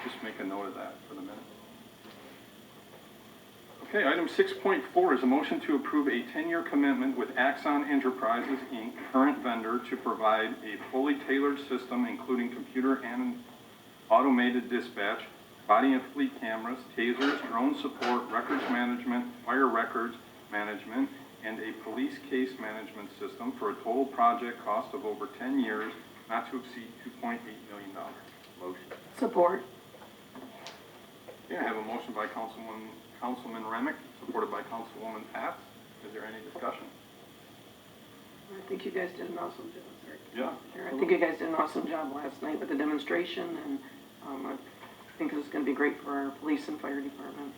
Just make a note of that for the minute. Okay, item 6.4 is a motion to approve a 10-year commitment with AXON Enterprises, Inc., current vendor, to provide a fully tailored system including computer and automated dispatch, body and fleet cameras, tasers, drone support, records management, fire records management, and a police case management system for a total project cost of over 10 years, not to exceed $2.8 million. Motion. Support. Okay, I have a motion by Councilman Remick, supported by Councilwoman Pats. Is there any discussion? I think you guys did an awesome job. Sorry. Yeah. I think you guys did an awesome job last night with the demonstration, and I think this is going to be great for our police and fire department.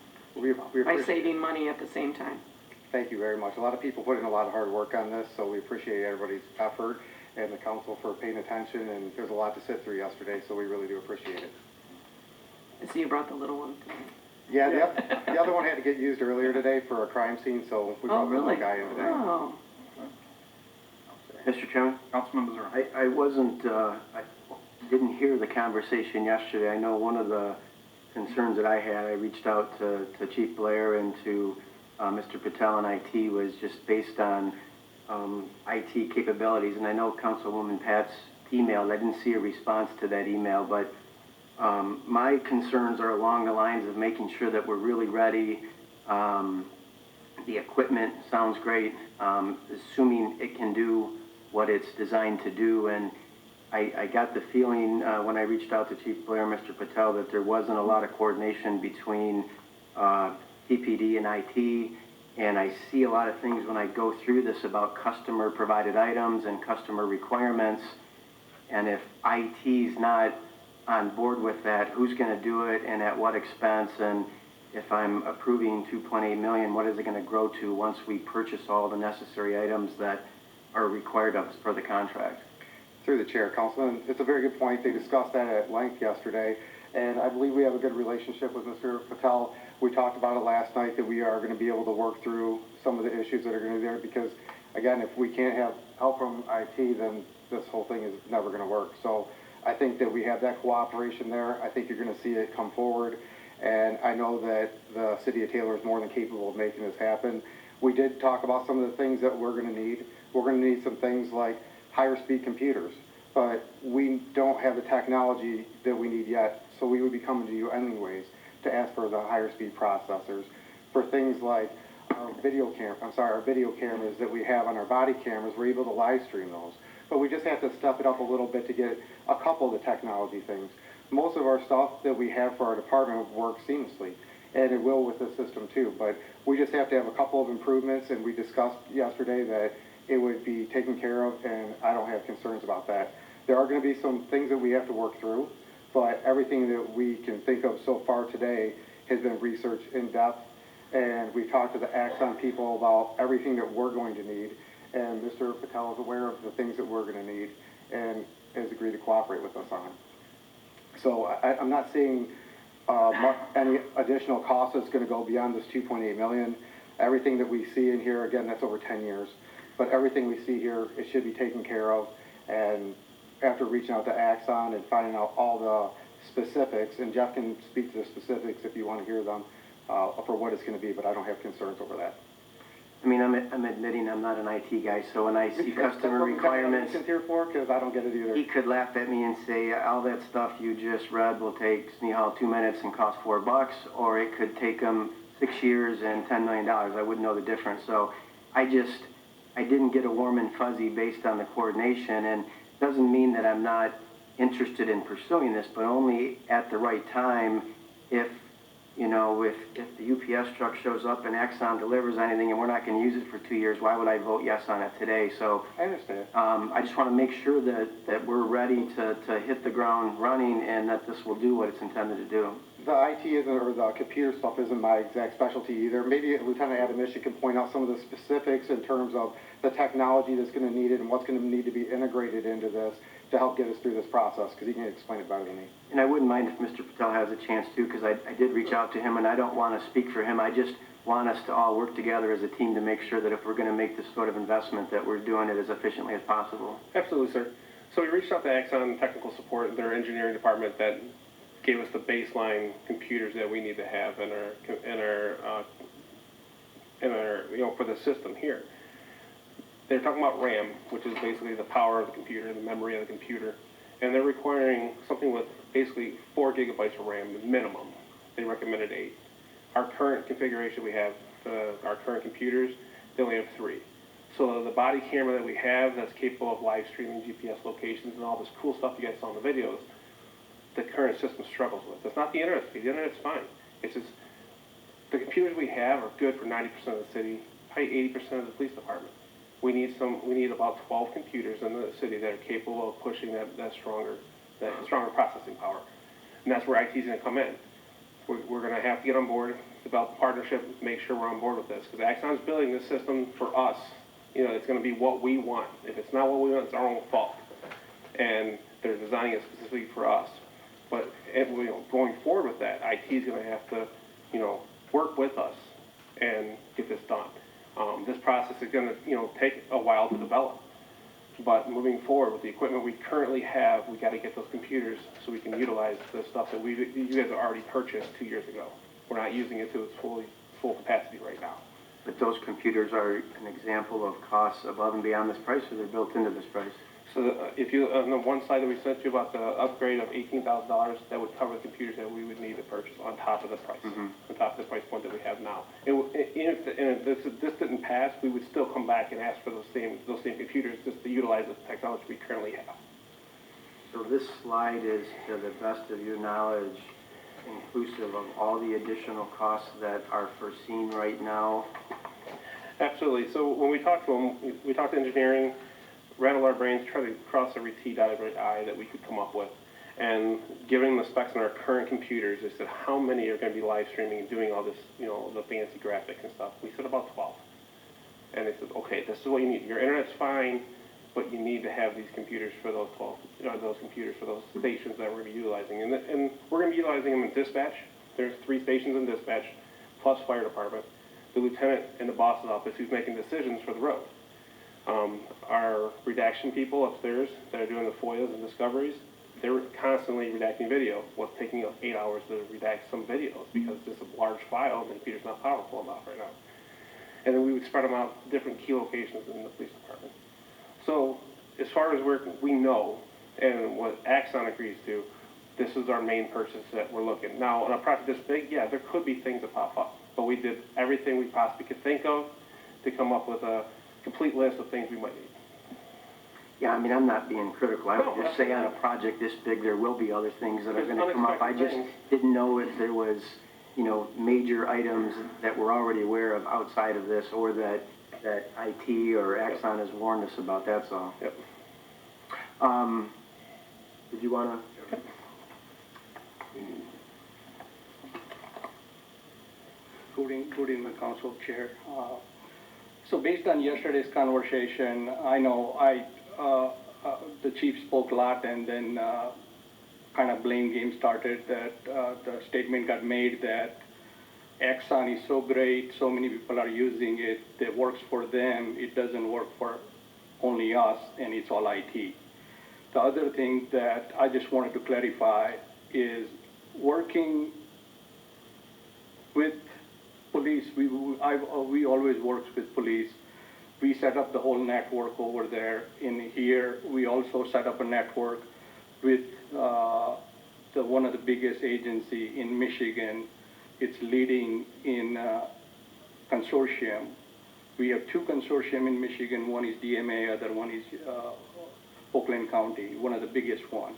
By saving money at the same time. Thank you very much. A lot of people put in a lot of hard work on this, so we appreciate everybody's effort and the council for paying attention, and there's a lot to sit through yesterday, so we really do appreciate it. I see you brought the little one today. Yeah, the other one had to get used earlier today for a crime scene, so we brought the little guy in today. Oh. Mr. Chairman? Councilman Bezerra. I wasn't, I didn't hear the conversation yesterday. I know one of the concerns that I had, I reached out to Chief Blair and to Mr. Patel and IT, was just based on IT capabilities. And I know Councilwoman Pat's emailed. I didn't see a response to that email, but my concerns are along the lines of making sure that we're really ready. The equipment sounds great, assuming it can do what it's designed to do. And I got the feeling when I reached out to Chief Blair and Mr. Patel that there wasn't a lot of coordination between TPD and IT. And I see a lot of things when I go through this about customer provided items and customer requirements. And if IT's not on board with that, who's going to do it and at what expense? And if I'm approving $2.8 million, what is it going to grow to once we purchase all the necessary items that are required of us for the contract? Through the chair, Councilman, it's a very good point. They discussed that at length yesterday, and I believe we have a good relationship with Mr. Patel. We talked about it last night that we are going to be able to work through some of the issues that are going to be there, because, again, if we can't have help from IT, then this whole thing is never going to work. So I think that we have that cooperation there. I think you're going to see it come forward, and I know that the City of Taylor is more than capable of making this happen. We did talk about some of the things that we're going to need. We're going to need some things like higher speed computers, but we don't have the technology that we need yet, so we would be coming to you anyways to ask for the higher speed processors. For things like our video cameras that we have on our body cameras, we're able to live stream those. But we just have to step it up a little bit to get a couple of the technology things. Most of our stuff that we have for our department works seamlessly, and it will with this system too. But we just have to have a couple of improvements, and we discussed yesterday that it would be taken care of, and I don't have concerns about that. There are going to be some things that we have to work through, but everything that we can think of so far today has been researched in depth, and we talked to the Axon people about everything that we're going to need, and Mr. Patel is aware of the things that we're going to need and has agreed to cooperate with us on it. So I'm not seeing any additional cost that's going to go beyond this $2.8 million. Everything that we see in here, again, that's over 10 years. But everything we see here, it should be taken care of. And after reaching out to Axon and finding out all the specifics, and Jeff can speak to the specifics if you want to hear them, for what it's going to be, but I don't have concerns over that. I mean, I'm admitting I'm not an IT guy, so when I see customer requirements, here for, because I don't get it either. he could laugh at me and say, all that stuff you just read will take Snehal 2 minutes and cost $4, or it could take him 6 years and $10 million. I wouldn't know the difference. So I didn't get a warm and fuzzy based on the coordination, and it doesn't mean that I'm not interested in pursuing this, but only at the right time. If, you know, if the UPS truck shows up and Axon delivers anything and we're not going to use it for 2 years, why would I vote yes on it today? So I understand. I just want to make sure that we're ready to hit the ground running and that this will do what it's intended to do. The IT isn't, or the computer stuff isn't my exact specialty either. Maybe Lieutenant Adamish can point out some of the specifics in terms of the technology that's going to need it and what's going to need to be integrated into this to help get us through this process, because he can explain it better than me. And I wouldn't mind if Mr. Patel has a chance too, because I did reach out to him, and I don't want to speak for him. I just want us to all work together as a team to make sure that if we're going to make this sort of investment, that we're doing it as efficiently as possible. Absolutely, sir. So we reached out to Axon Technical Support, their engineering department, that gave us the baseline computers that we need to have in our for the system here. They're talking about RAM, which is basically the power of the computer, the memory of the computer, and they're requiring something with basically 4 gigabytes of RAM minimum. They recommended 8. Our current configuration we have, our current computers, they only have 3. So the body camera that we have that's capable of live streaming GPS locations and all this cool stuff you guys saw in the videos, the current system struggles with. It's not the internet speed. The internet's fine. It's just the computers we have are good for 90% of the city, probably 80% of the police department. We need about 12 computers in the city that are capable of pushing that stronger processing power. And that's where IT is going to come in. We're going to have to get on board, develop a partnership, make sure we're on board with this. Because Axon's building this system for us. It's going to be what we want. If it's not what we want, it's our own fault. And they're designing it specifically for us. But going forward with that, IT is going to have to, work with us and get this done. This process is going to, take a while to develop. But moving forward with the equipment we currently have, we got to get those computers so we can utilize the stuff that you guys have already purchased 2 years ago. We're not using it to its full capacity right now. But those computers are an example of costs above and beyond this price, or they're built into this price? So if you, on the one slide that we sent you about the upgrade of $18,000, that would cover the computers that we would need to purchase on top of the price, on top of the price point that we have now. If this didn't pass, we would still come back and ask for those same computers just to utilize the technology we currently have. So this slide is, to the best of your knowledge, inclusive of all the additional costs that are foreseen right now? Absolutely. So when we talked to them, we talked to engineering, rattle our brains, try to cross every T, dot every I that we could come up with. And given the specs on our current computers, they said, how many are going to be live streaming and doing all this, the fancy graphics and stuff? We said about 12. And they said, okay, this is what you need. Your internet's fine, but you need to have these computers for those 12, those computers for those stations that we're going to be utilizing. And we're going to be utilizing them in dispatch. There's 3 stations in dispatch, plus fire department, the lieutenant in the boss's office who's making decisions for the road. Our redaction people upstairs that are doing the FOIAs and discoveries, they're constantly redacting video. Well, it's taking 8 hours to redact some videos because it's a large file and the computer's not powerful enough right now. And then we would spread them out to different key locations in the police department. So as far as we know and what Axon agrees to, this is our main purchase that we're looking. Now, on a project this big, yeah, there could be things that pop up. But we did everything we possibly could think of to come up with a complete list of things we might need. Yeah, I mean, I'm not being critical. I would just say on a project this big, there will be other things that are going to come up. I just didn't know if there was, major items that we're already aware of outside of this, or that IT or Axon has warned us about. That's all. Yep. Did you want to? Good evening, Council Chair. So based on yesterday's conversation, I know the chief spoke a lot, and then kind of blame game started. That the statement got made that Axon is so great, so many people are using it, that works for them, it doesn't work for only us, and it's all IT. The other thing that I just wanted to clarify is working with police, we always worked with police. We set up the whole network over there. In here, we also set up a network with one of the biggest agency in Michigan. It's leading in consortium. We have 2 consortium in Michigan. One is DMA, other one is Oakland County, one of the biggest one.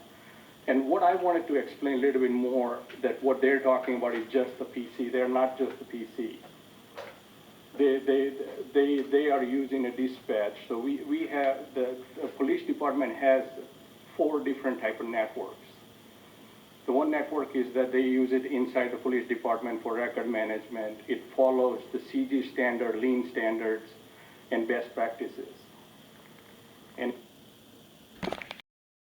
And what I wanted to explain a little bit more, that what they're talking about is just the PC. They're not just the PC. They are using a dispatch. So we have, the police department has 4 different type of networks. The one network is that they use it inside the police department for record management. It follows the CG standard, lean standards, and best practices. And